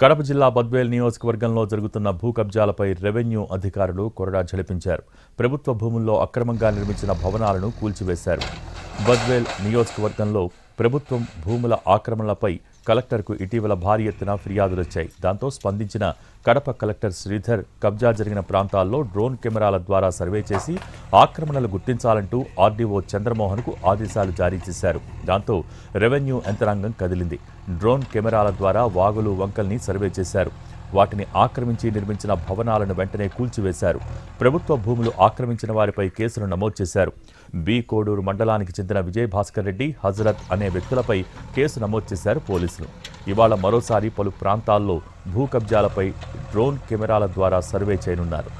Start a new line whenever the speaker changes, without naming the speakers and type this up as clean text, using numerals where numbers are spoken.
కడప జిల్లా బద్వేల్ నియోజకవర్గంలో జరుగుతున్న భూ కబ్జాలపై రెవెన్యూ అధికారులు కొరడా జలిపించారు. ప్రభుత్వ భూముల్లో అక్రమంగా నిర్మించిన భవనాలను కూల్చివేశారు. బద్వేల్ నియోజకవర్గంలో ప్రభుత్వం భూముల ఆక్రమణలపై కలెక్టర్కు ఇటీవల భారీ ఎత్తున ఫిర్యాదులొచ్చాయి. దాంతో స్పందించిన కడప కలెక్టర్ శ్రీధర్ కబ్జా జరిగిన ప్రాంతాల్లో డ్రోన్ కెమెరాల ద్వారా సర్వే చేసి ఆక్రమణలు గుర్తించాలంటూ ఆర్డీఓ చంద్రమోహన్కు ఆదేశాలు జారీ చేశారు. దాంతో రెవెన్యూ యంత్రాంగం కదిలింది. డ్రోన్ కెమెరాల ద్వారా వాగులు వంకల్ని సర్వే చేశారు. వాటిని ఆక్రమించి నిర్మించిన భవనాలను వెంటనే కూల్చివేశారు. ప్రభుత్వ భూములు ఆక్రమించిన వారిపై కేసులు నమోదు చేశారు. బి కోడూరు మండలానికి చెందిన విజయభాస్కర్ రెడ్డి, హజరత్ అనే వ్యక్తులపై కేసు నమోదు చేశారు పోలీసులు. ఇవాళ మరోసారి పలు ప్రాంతాల్లో భూ కబ్జాలపై డ్రోన్ కెమెరాల ద్వారా సర్వే చేయనున్నారు.